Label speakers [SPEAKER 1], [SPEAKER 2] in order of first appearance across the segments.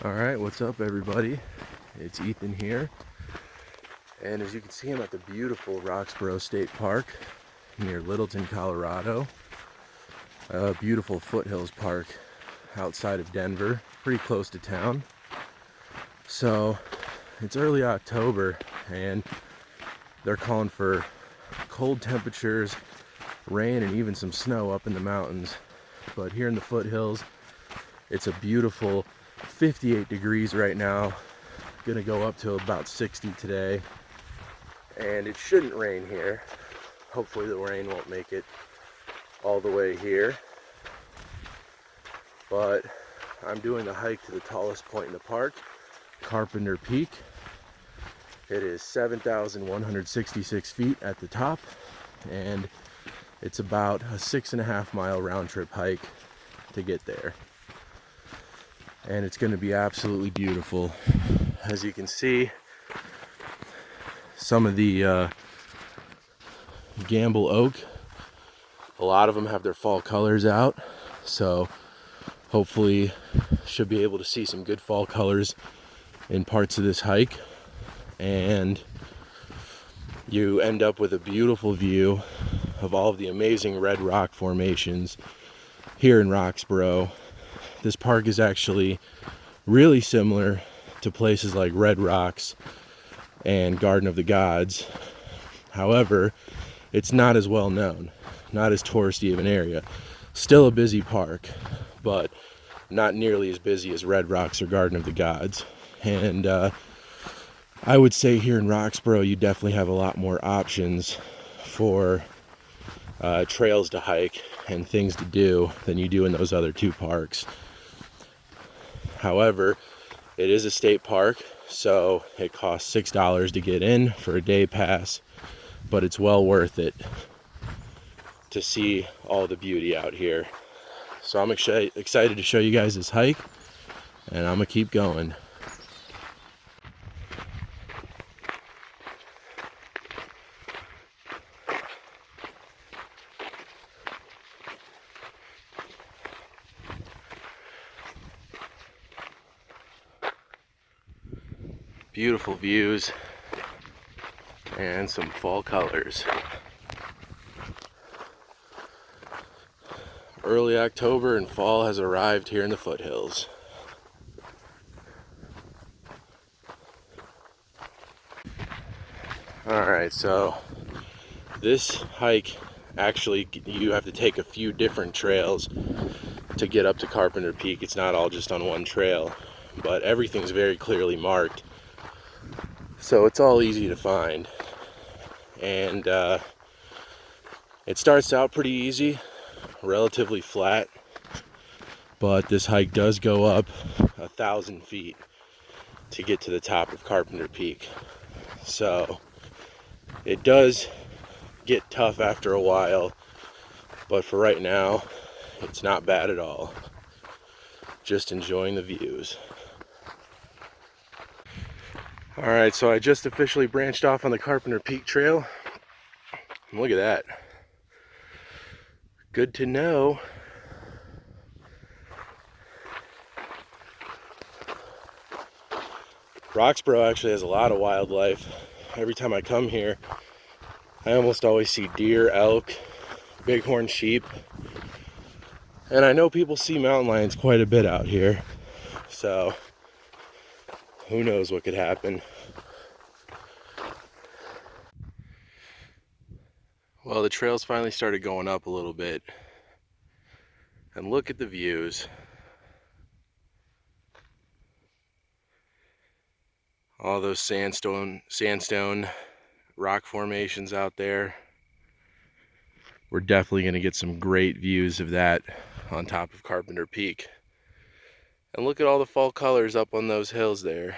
[SPEAKER 1] Alright, what's up everybody? It's Ethan here, and as you can see I'm at the beautiful Roxborough State Park near Littleton, Colorado. A beautiful foothills park outside of Denver, pretty close to town. So it's early October and they're calling for cold temperatures, rain, and even some snow up in the mountains. But here in the foothills, it's a beautiful 58 degrees right now, gonna go up to about 60 today, and it shouldn't rain here. Hopefully the rain won't make it all the way here, but I'm doing the hike to the tallest point in the park, Carpenter Peak. It is 7,166 feet at the top, and it's about a 6.5 mile round trip hike to get there. And it's going to be absolutely beautiful. As you can see, some of the Gamble oak, a lot of them have their fall colors out, so hopefully should be able to see some good fall colors in parts of this hike, and you end up with a beautiful view of all of the amazing red rock formations here in Roxborough. This park is actually really similar to places like Red Rocks and Garden of the Gods. However, it's not as well known, not as touristy of an area. Still a busy park, but not nearly as busy as Red Rocks or Garden of the Gods. And I would say here in Roxborough, you definitely have a lot more options for trails to hike and things to do than you do in those other two parks. However, it is a state park, so it costs $6 to get in for a day pass, but it's well worth it to see all the beauty out here. So I'm excited to show you guys this hike, and I'm gonna keep going. Beautiful views and some fall colors. Early October and fall has arrived here in the foothills. Alright, so this hike, actually you have to take a few different trails to get up to Carpenter Peak. It's not all just on one trail, but everything's very clearly marked, so it's all easy to find. And it starts out pretty easy, relatively flat, but this hike does go up 1,000 feet to get to the top of Carpenter Peak. So it does get tough after a while, but for right now, it's not bad at all. Just enjoying the views. Alright, so I just officially branched off on the Carpenter Peak Trail. And look at that. Good to know. Roxborough actually has a lot of wildlife. Every time I come here, I almost always see deer, elk, bighorn sheep. And I know people see mountain lions quite a bit out here. So who knows what could happen. Well, the trails finally started going up a little bit. And look at the views. All those sandstone rock formations out there. We're definitely going to get some great views of that on top of Carpenter Peak. And look at all the fall colors up on those hills there.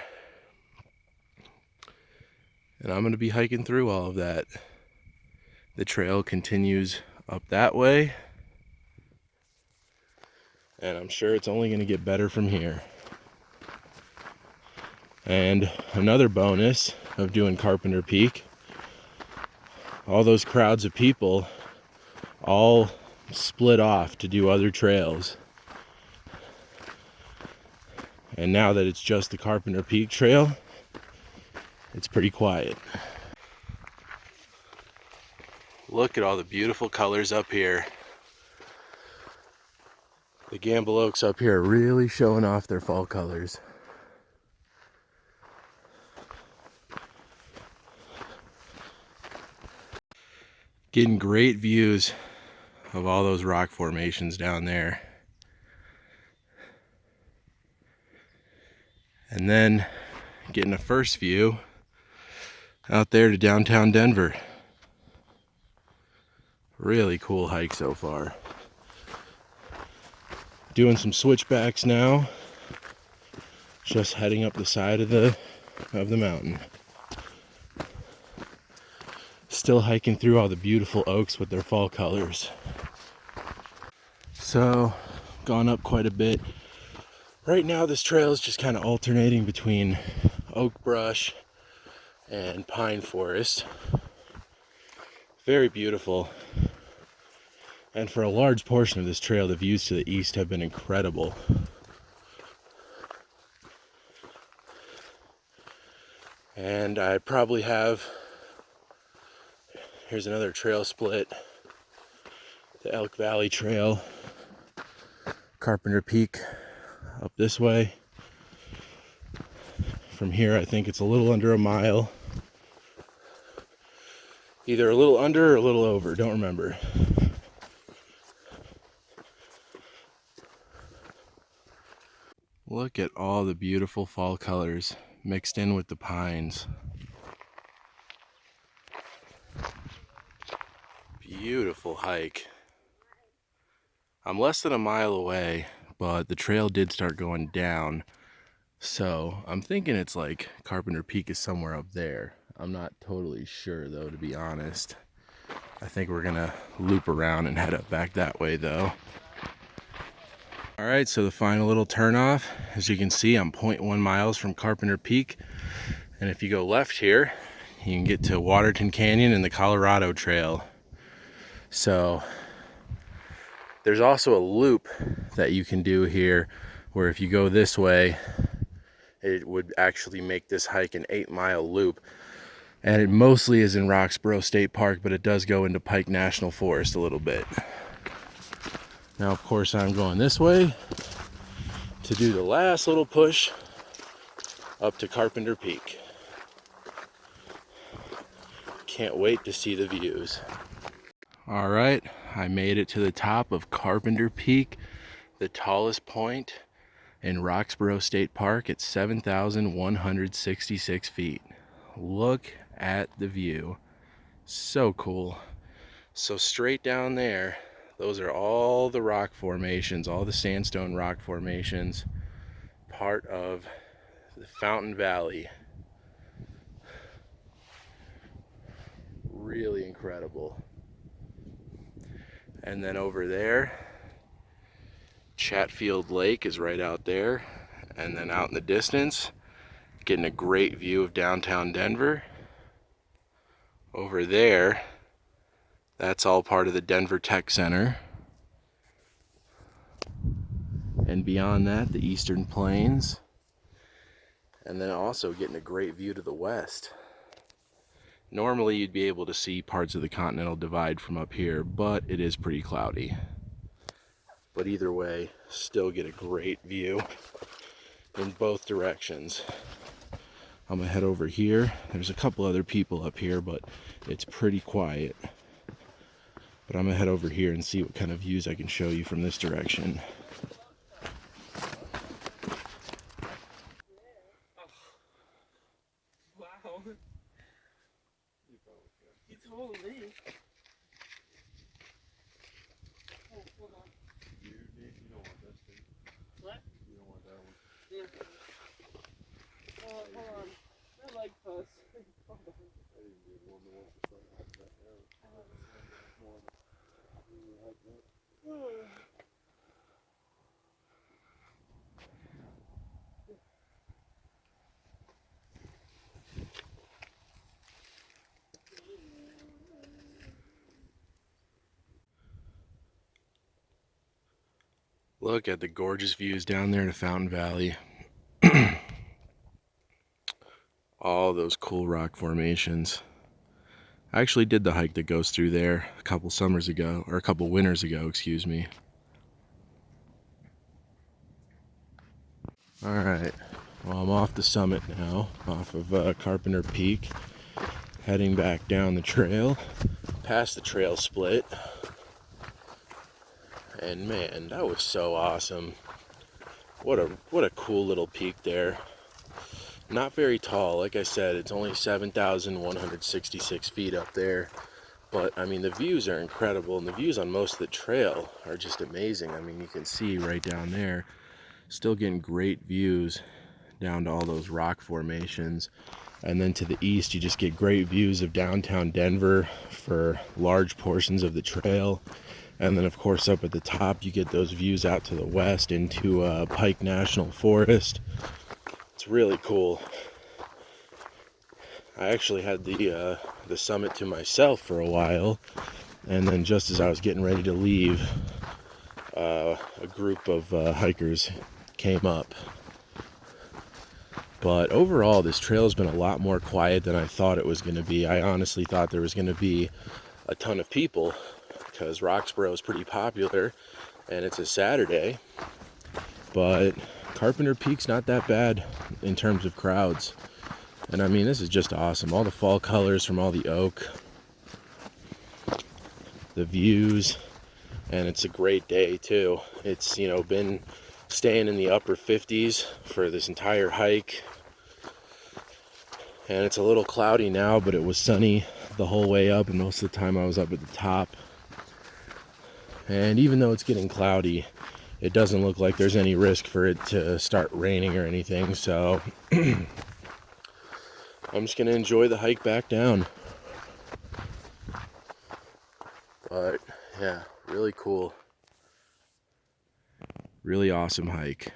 [SPEAKER 1] And I'm going to be hiking through all of that. The trail continues up that way, and I'm sure it's only going to get better from here. And another bonus of doing Carpenter Peak, all those crowds of people all split off to do other trails. And now that it's just the Carpenter Peak Trail, it's pretty quiet. Look at all the beautiful colors up here. The Gamble Oaks up here are really showing off their fall colors. Getting great views of all those rock formations down there. And then getting a first view out there to downtown Denver. Really cool hike so far. Doing some switchbacks now. Just heading up the side of the mountain. Still hiking through all the beautiful oaks with their fall colors. So, gone up quite a bit. Right now this trail is just kind of alternating between oak brush and pine forest. Very beautiful. And for a large portion of this trail, the views to the east have been incredible. And I probably have, here's another trail split, the Elk Valley Trail, Carpenter Peak up this way. From here, I think it's a little under a mile. Either a little under or a little over, don't remember. Look at all the beautiful fall colors mixed in with the pines. Beautiful hike. I'm less than a mile away, but the trail did start going down. So I'm thinking it's like Carpenter Peak is somewhere up there. I'm not totally sure though, to be honest. I think we're gonna loop around and head up back that way though. All right, so the final little turnoff, as you can see, I'm 0.1 miles from Carpenter Peak. And if you go left here, you can get to Waterton Canyon and the Colorado Trail. So there's also a loop that you can do here where if you go this way, it would actually make this hike an 8-mile loop. And it mostly is in Roxborough State Park, but it does go into Pike National Forest a little bit. Now, of course, I'm going this way to do the last little push up to Carpenter Peak. Can't wait to see the views. All right, I made it to the top of Carpenter Peak, the tallest point in Roxborough State Park at 7,166 feet. Look at the view. So cool. So straight down there, those are all the rock formations, all the sandstone rock formations, part of the Fountain Valley. Really incredible. And then over there, Chatfield Lake is right out there. And then out in the distance, getting a great view of downtown Denver. Over there, that's all part of the Denver Tech Center. And beyond that, the Eastern Plains. And then also getting a great view to the west. Normally you'd be able to see parts of the Continental Divide from up here, but it is pretty cloudy. But either way, still get a great view in both directions. I'm gonna head over here. There's a couple other people up here, but it's pretty quiet. But I'm gonna head over here and see what kind of views I can show you from this direction.
[SPEAKER 2] Wow. He told me. Oh, hold on.
[SPEAKER 3] You don't want this thing.
[SPEAKER 2] What?
[SPEAKER 3] You don't want that one.
[SPEAKER 2] Yeah. Hold on. My leg post. Hold on.
[SPEAKER 3] I didn't do one that wants to start out back out.
[SPEAKER 1] Look at the gorgeous views down there to Fountain Valley. All those cool rock formations. I actually did the hike that goes through there a couple summers ago, or a couple winters ago, excuse me. Alright, well, I'm off the summit now, off of Carpenter Peak, heading back down the trail, past the trail split. And man, that was so awesome. What a cool little peak there. Not very tall, like I said, it's only 7,166 feet up there. But I mean, the views are incredible, and the views on most of the trail are just amazing. I mean, you can see right down there, still getting great views down to all those rock formations. And then to the east, you just get great views of downtown Denver for large portions of the trail. And then, of course, up at the top, you get those views out to the west into Pike National Forest. It's really cool. I actually had the summit to myself for a while, and then just as I was getting ready to leave, a group of hikers came up. But overall, this trail has been a lot more quiet than I thought it was going to be. I honestly thought there was going to be a ton of people, because Roxborough is pretty popular and it's a Saturday, but Carpenter Peak's not that bad in terms of crowds. And I mean, this is just awesome. All the fall colors from all the oak, the views, and it's a great day too. It's, you know, been staying in the upper 50s for this entire hike, and it's a little cloudy now, but it was sunny the whole way up, and most of the time I was up at the top. And even though it's getting cloudy, it doesn't look like there's any risk for it to start raining or anything, so I'm just gonna enjoy the hike back down. But yeah, really cool. Really awesome hike.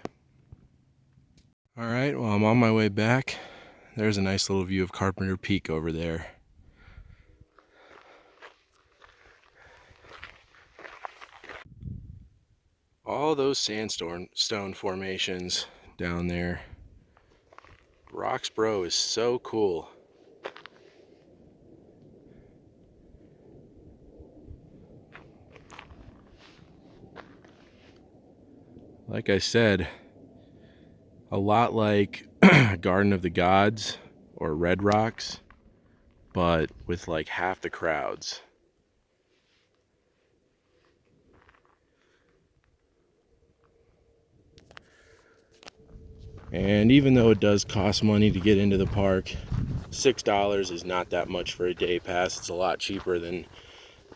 [SPEAKER 1] Alright, well, I'm on my way back. There's a nice little view of Carpenter Peak over there. All those sandstone formations down there. Roxborough is so cool. Like I said, a lot like Garden of the Gods or Red Rocks, but with like half the crowds. And even though it does cost money to get into the park, $6 is not that much for a day pass. It's a lot cheaper than,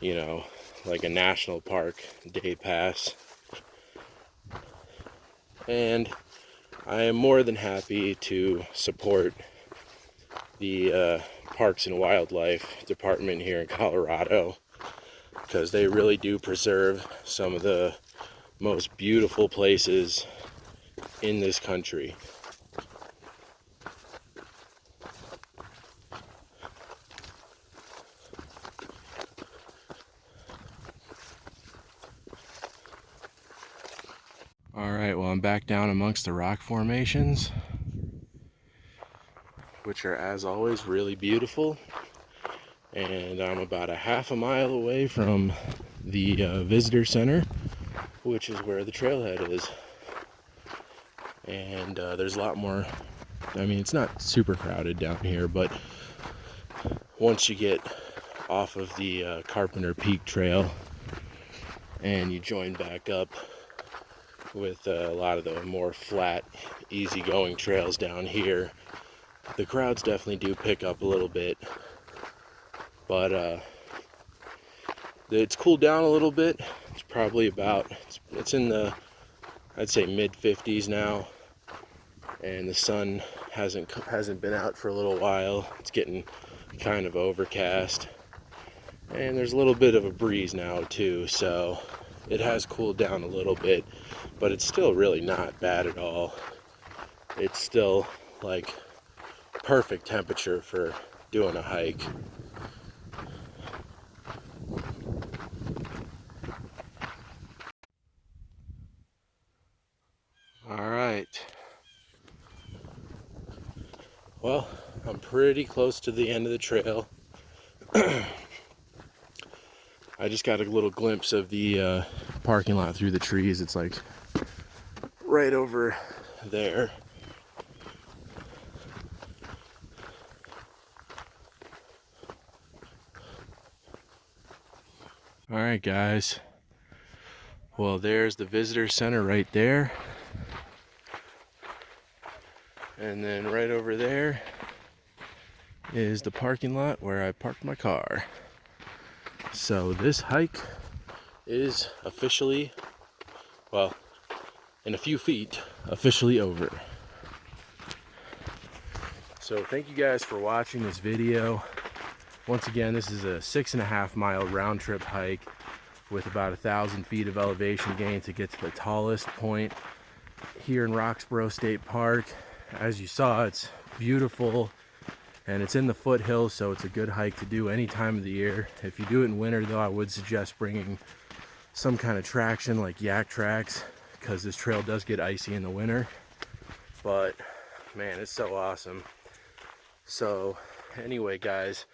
[SPEAKER 1] you know, like a national park day pass. And I am more than happy to support the Parks and Wildlife Department here in Colorado, because they really do preserve some of the most beautiful places in this country. Alright, well, I'm back down amongst the rock formations, which are, as always, really beautiful. And I'm about a half a mile away from the visitor center, which is where the trailhead is. And there's a lot more. I mean, it's not super crowded down here, but once you get off of the Carpenter Peak Trail and you join back up with a lot of the more flat, easygoing trails down here, the crowds definitely do pick up a little bit. But it's cooled down a little bit. It's probably about, it's in the, I'd say, mid 50s now, and the sun hasn't been out for a little while. It's getting kind of overcast, and there's a little bit of a breeze now too, so it has cooled down a little bit, but it's still really not bad at all. It's still like perfect temperature for doing a hike. All right, Well, I'm pretty close to the end of the trail. I just got a little glimpse of the parking lot through the trees. It's like right over there. All right, guys. Well, there's the visitor center right there. And then right over there is the parking lot where I parked my car. So this hike is officially, well, in a few feet, officially over. So thank you guys for watching this video. Once again, this is a 6.5 mile round trip hike with about 1,000 feet of elevation gain to get to the tallest point here in Roxborough State Park. As you saw, it's beautiful and it's in the foothills, so it's a good hike to do any time of the year. If you do it in winter though, I would suggest bringing some kind of traction like yak tracks, because this trail does get icy in the winter. But man, it's so awesome. So anyway, guys,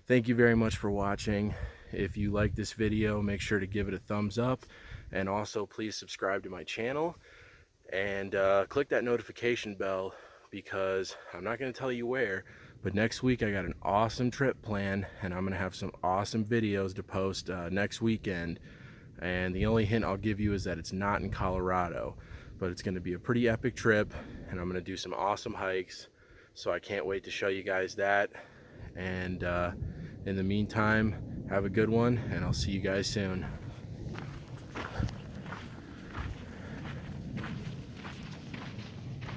[SPEAKER 1] thank you very much for watching. If you like this video, make sure to give it a thumbs up, and also please subscribe to my channel and click that notification bell, because I'm not going to tell you where, but next week I got an awesome trip planned and I'm going to have some awesome videos to post next weekend. And the only hint I'll give you is that it's not in Colorado, but it's going to be a pretty epic trip and I'm going to do some awesome hikes. So I can't wait to show you guys that. And in the meantime, have a good one, and I'll see you guys soon.